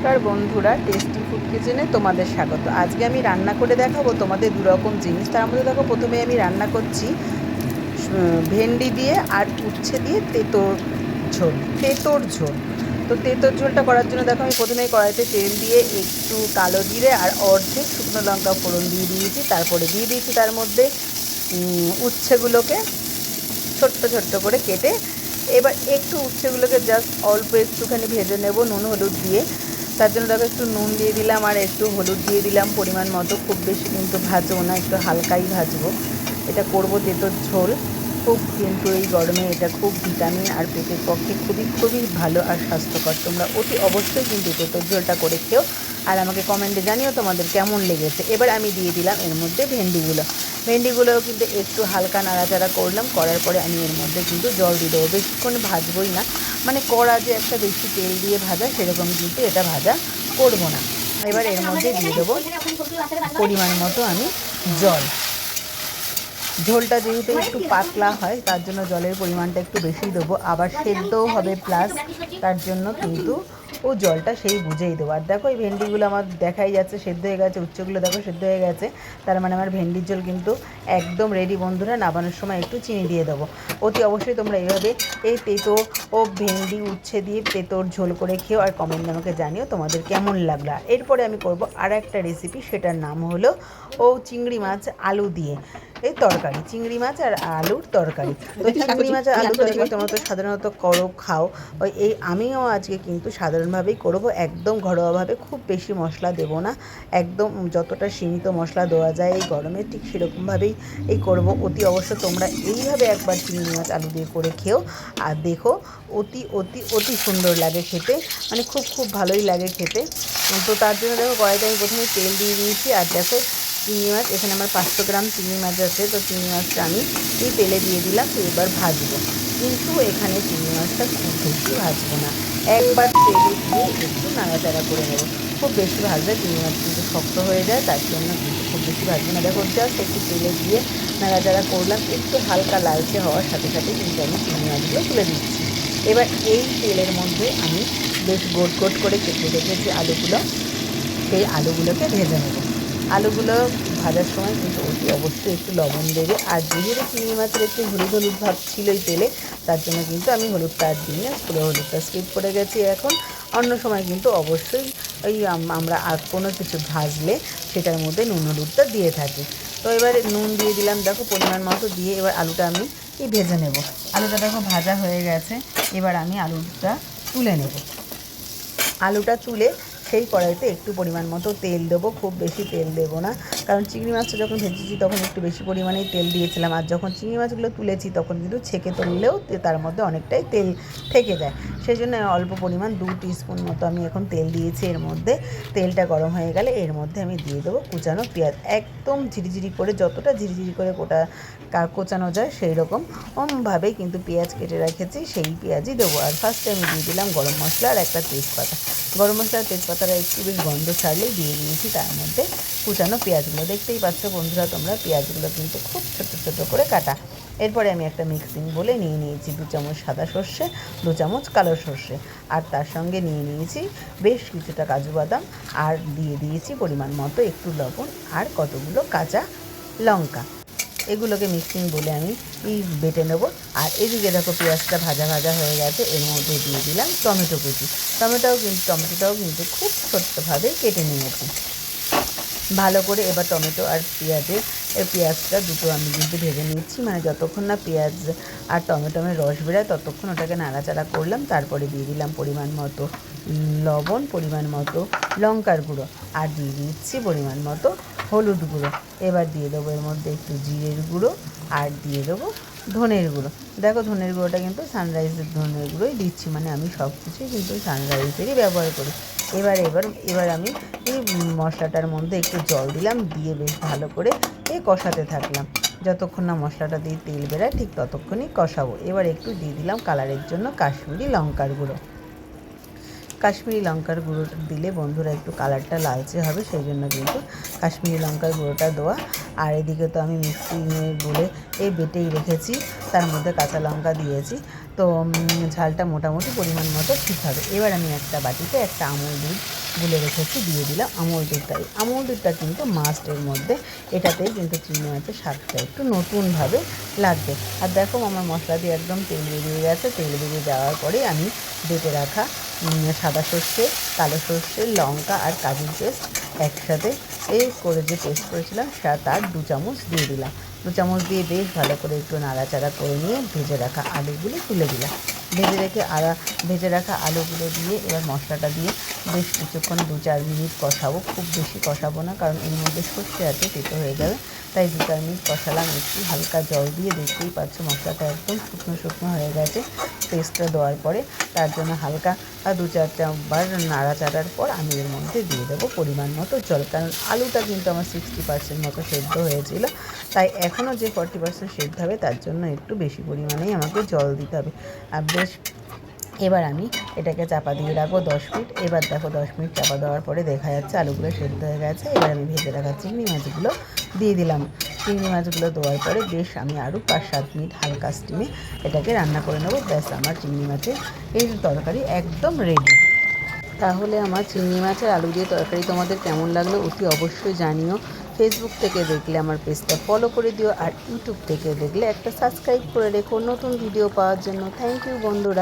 নমস্কার বন্ধুরা, tasty food কিচেনে তোমাদের স্বাগত। আজকে আমি রান্না করে দেখাবো তোমাদের দুরকম জিনিস। তার মধ্যে দেখো, প্রথমে আমি রান্না করছি ভেন্ডি দিয়ে আর উচ্ছে দিয়ে তেঁতোর ঝোল। তো তেঁতোর ঝোলটা করার জন্য দেখো, আমি প্রথমেই কড়াইতে তেল দিয়ে একটু কালো জিরে আর অর্ধেক শুকনো লঙ্কা ফোড়ন দিয়ে দিয়েছি। তারপরে দিয়ে দিয়েছি তার মধ্যে উচ্ছেগুলোকে ছোট্ট ছোট্ট করে কেটে। এবার একটু উচ্ছেগুলোকে জাস্ট অল্প একটুখানি ভেজে নেব নুন হলুদ দিয়ে। তার জন্য দেখো, একটু নুন দিয়ে দিলাম আর একটু হলুদ দিয়ে দিলাম পরিমাণ মতো। খুব বেশি কিন্তু ভাজবো না, একটু হালকাই ভাজবো। এটা করবো তেঁতোর ঝোল। খুব কিন্তু এই গরমে এটা খুব ভিটামিন আর পেটের পক্ষে খুবই খুবই ভালো আর স্বাস্থ্যকর। তোমরা অতি অবশ্যই কিন্তু তেঁতোর ঝোলটা করে খেও আর আমাকে কমেন্টে জানিও তোমাদের কেমন লেগেছে। এবার আমি দিয়ে দিলাম এর মধ্যে ভেন্ডিগুলোও কিন্তু একটু হালকা নাড়াচাড়া করলাম। করার পরে আমি এর মধ্যে কিন্তু জল দিয়ে দেবো। বেশিক্ষণ ভাজবই না, মানে কড়া যে একটা বেশি তেল দিয়ে ভাজা সেরকম কিন্তু এটা ভাজা করব না। এবার এর মধ্যে দিয়ে দেবো পরিমাণ মতো আমি জল। ঝোলটা যেহেতু একটু পাতলা হয় তার জন্য জলের পরিমাণটা একটু বেশি দেবো। আবার সেদ্ধও হবে প্লাস, তার জন্য কিন্তু জলটা সেই বুঝেই দেবো। আর দেখো, এই ভেন্ডিগুলো আমার দেখাই যাচ্ছে সেদ্ধ হয়ে গেছে, উচ্চগুলো দেখো সেদ্ধ হয়ে গেছে। তার মানে আমার ভেন্ডির ঝোল কিন্তু একদম রেডি। বন্ধুরা, নামানোর সময় একটু চিনি দিয়ে দেবো। অতি অবশ্যই তোমরা এইভাবে এই তেঁতো ভেন্ডি উচ্ছে দিয়ে তেঁতোর ঝোল করে খেও আর কমেন্টে আমাকে জানিও তোমাদের কেমন লাগলো। এরপরে আমি করব আর একটা রেসিপি, সেটার নাম হলো চিংড়ি মাছ আলু দিয়ে এই তরকারি। চিংড়ি মাছ আর আলুর তরকারি। তো চিংড়ি মাছ আর আলুর তরকারি তোমরা তো সাধারণত খাও। আমিও আজকে কিন্তু সাধারণভাবেই করব, একদম ঘরোয়াভাবে। খুব বেশি মশলা দেবো না, একদম যতটা সীমিত মশলা দেওয়া যায় এই গরমে ঠিক সেরকমভাবেই করব। অতি অবশ্য তোমরা এইভাবে একবার চিংড়ি মাছ আলু দিয়ে করে খেও আর দেখো, অতি অতি অতি সুন্দর লাগে খেতে, মানে খুব খুব ভালোই লাগে খেতে। তো তার জন্য দেখো, কড়াইতে আমি প্রথমে তেল দিয়ে দিয়েছি। আর দেখো, চিংড়ি মাছ এখানে আমার 500 গ্রাম চিংড়ি মাছ আছে। তো চিংড়ি মাছটা আমি এই তেলে দিয়ে দিলাম। তো এবার ভাজবো, কিন্তু এখানে চিংড়ি মাছটা খুব বেশি ভাজবো না, একবার তেলে দিয়ে একটু নাড়াচাড়া করে নেবো। খুব বেশি ভাজলে চিংড়ি মাছ কিন্তু শক্ত হয়ে যায়, তার জন্য কিন্তু খুব বেশি ভাজবো না। দেখো, জাস্ট একটু তেলে দিয়ে নাড়াচাড়া করলাম। একটু হালকা লালচে হওয়ার সাথে সাথে কিন্তু আমি চিংড়ি মাছগুলো তুলে দিচ্ছি। এবার এই তেলের মধ্যে আমি বেশ গোট গোট করে কেটে রেখেছি আলুগুলো, সেই আলুগুলোকে ভেজে নেব। আলুগুলো ভাজার সময় কিন্তু অতি অবশ্যই একটু লবণ দেবে। আর যেহেতু চিংড়ি মাছের একটু হলুদ হলুদ ভাব ছিল এই তেলে, তার জন্য কিন্তু আমি হলুদটা আর দিই না, পুরো হলুদটা স্কিপ করে গেছি। এখন অন্য সময় কিন্তু অবশ্যই আমরা আর কোনো কিছু ভাজলে সেটার মধ্যে নুন হলুদটা দিয়ে থাকি। তো এবার নুন দিয়ে দিলাম দেখো পরিমাণ মতো দিয়ে। এবার আলুটা আমি ভেজে নেব। আলুটা দেখো ভাজা হয়ে গেছে। এবার আমি আলুটা তুলে নেব। আলুটা তুলে সেই কড়াইতে একটু পরিমাণ মতো তেল দেবো, খুব বেশি তেল দেবো না, কারণ চিংড়ি মাছটা যখন ভেজেছি তখন একটু বেশি পরিমাণেই তেল দিয়েছিলাম। আর যখন চিংড়ি মাছগুলো তুলেছি তখন কিন্তু ছেঁকে তুললেও তার মধ্যে অনেকটাই তেল থেকে যায়। সেই জন্য অল্প পরিমাণ 2 টিস্পুন মতো আমি এখন তেল দিয়েছি। এর মধ্যে তেলটা গরম হয়ে গেলে এর মধ্যে আমি দিয়ে দেবো কুচানো পেঁয়াজ। একদম ঝিরিঝিরি করে, যতটা ঝিরিঝিরি করে কোচানো যায় সেই রকমভাবেই কিন্তু পেঁয়াজ কেটে রেখেছি, সেই পেঁয়াজই দেবো। আর ফার্স্টে আমি দিয়ে দিলাম গরম মশলা আর একটা তেজপাতা। গরম মশলা আর তেজপাতাটা একটু বেশ গন্ধ ছাড়লেই দিয়ে দিয়েছি তার মধ্যে কুচানো পেঁয়াজগুলো। দেখতেই পাচ্ছ বন্ধুরা তোমরা, পেঁয়াজগুলো কিন্তু খুব ছোটো ছোটো করে কাটা। এরপরে আমি একটা মিক্সিং বলে নিয়ে নিয়েছি 2 চামচ সাদা সর্ষে, 2 চামচ কালো সর্ষে, আর তার সঙ্গে নিয়ে নিয়েছি বেশ কিছুটা কাজু বাদাম, আর দিয়ে দিয়েছি পরিমাণ মতো একটু লবণ আর কতগুলো কাঁচা লঙ্কা। এগুলোকে মিক্সিং বলে আমি বেটে নেবো। আর এদিকে দেখো, পেঁয়াজটা ভাজা ভাজা হয়ে গেছে। এর মধ্যে দিয়ে দিলাম টমেটো কুচি। টমেটোটাও কিন্তু খুব ছোট্টভাবে কেটে নিয়েছি ভালো করে। এবার টমেটো আর পেঁয়াজটা দুটো আমি কিন্তু ভেজে নিচ্ছি, মানে যতক্ষণ না পেঁয়াজ আর টমেটোমের রস বেরোয় ততক্ষণ ওটাকে নাড়াচাড়া করলাম। তারপরে দিয়ে দিলাম পরিমাণ মতো লবণ, পরিমাণ মতো লঙ্কার গুঁড়ো, আর দিয়ে দিচ্ছি পরিমাণ মতো হলুদ গুঁড়ো। এবার দিয়ে দেবো এর মধ্যে একটু জিরের গুঁড়ো, আর দিয়ে দেবো ধনের গুঁড়ো। দেখো, ধনের গুঁড়োটা কিন্তু সানরাইজের ধনের গুঁড়োই দিচ্ছি, মানে আমি সব কিছুই কিন্তু সানরাইজেরই ব্যবহার করি। এবার আমি এই মশলাটার মধ্যে একটু জল দিলাম, দিয়ে বেশ ভালো করে কষাতে থাকলাম। যতক্ষণ না মশলাটা দিয়ে তেল বেরায় ঠিক ততক্ষণই কষাবো। এবার একটু দিয়ে দিলাম কালারের জন্য কাশ্মীরি লঙ্কার গুঁড়ো। কাশ্মীরি লঙ্কার গুঁড়োটা দিলে বন্ধুরা একটু কালারটা লালচে হবে, সেই জন্য কিন্তু কাশ্মীরি লঙ্কার গুঁড়োটা দেওয়া। আর এদিকে তো আমি মিক্সিংয়ে বলে বেটেই রেখেছি, তার মধ্যে কাঁচা লঙ্কা দিয়েছি। তো ঝালটা মোটামুটি পরিমাণ মতো ঠিক হবে। এবার আমি একটা বাটিতে একটা আমুল দুধ গুলে রেখেছি, দিয়ে দিলাম আমুল দুধটা। আমুল দুধটা কিন্তু মাস্টের মধ্যে, এটাতেই কিন্তু চিংড়ি মাছের স্বাদটা একটু নতুনভাবে লাগবে। আর দেখো আমার মশলা দিয়ে একদম তেল বেরিয়ে গেছে। তেল বেরিয়ে যাওয়ার পরে আমি বেটে রাখা সাদা সর্ষে, কালো সর্ষে, লঙ্কা আর কাজুর পেস্ট একসাথে করে যে পেস্ট করেছিলাম তার 2 চামচ দিয়ে দিলাম। 2 চামচ দিয়ে বেশ ভালো করে একটু নাড়াচাড়া করে নিয়ে ভেজে রাখা আলুগুলো তুলে দিলাম। ভেজে রাখা আলুগুলো দিয়ে এবার মশলাটা দিয়ে বেশ কিছুক্ষণ 2-4 মিনিট কষাবো। খুব বেশি কষাবো না, কারণ এর মধ্যে সর্ষে আছে, তেতো হয়ে যাবে। তাই 2-4 মিনিট কষালাম। একটু হালকা জল দিয়ে, দেখতেই পাচ্ছ মশলাটা একদম শুকনো শুকনো হয়ে গেছে পেস্টটা দেওয়ার পরে। তার জন্য হালকা 2-4 বার নাড়াচাড়ার পর আমি এর মধ্যে দিয়ে দেবো পরিমাণ মতো জল, কারণ আলুটা কিন্তু আমার 60% মতো সেদ্ধ হয়েছিল। তাই এখনও যে 40% সেদ্ধ হবে, তার জন্য একটু বেশি পরিমাণেই আমাকে জল দিতে হবে। আর বেশ এবার আমি এটাকে চাপা দিয়ে রাখবো 10 মিনিট। এবার দেখো 10 মিনিট চাপা দেওয়ার পরে দেখা যাচ্ছে আলুগুলো সেদ্ধ হয়ে গেছে। এবার আমি ভেজে রাখা চিংড়ি মাছগুলো দিয়ে দিলাম। চিংড়ি মাছগুলো দেওয়ার পরে বেশ আমি আরও 5-7 মিনিট হালকা স্টিমে এটাকে রান্না করে নেবো। ব্যাস, আমার চিংড়ি মাছের এই তরকারি একদম রেডি। তাহলে আমার চিংড়ি মাছের আলু দিয়ে তরকারি তোমাদের কেমন লাগলো অতি অবশ্যই জানিও। ফেসবুক থেকে দেখলে আমার পেজটা ফলো করে দিও, আর ইউটিউব থেকে দেখলে একটা সাবস্ক্রাইব করে রেখো নতুন ভিডিও পাওয়ার জন্য। থ্যাংক ইউ বন্ধুরা।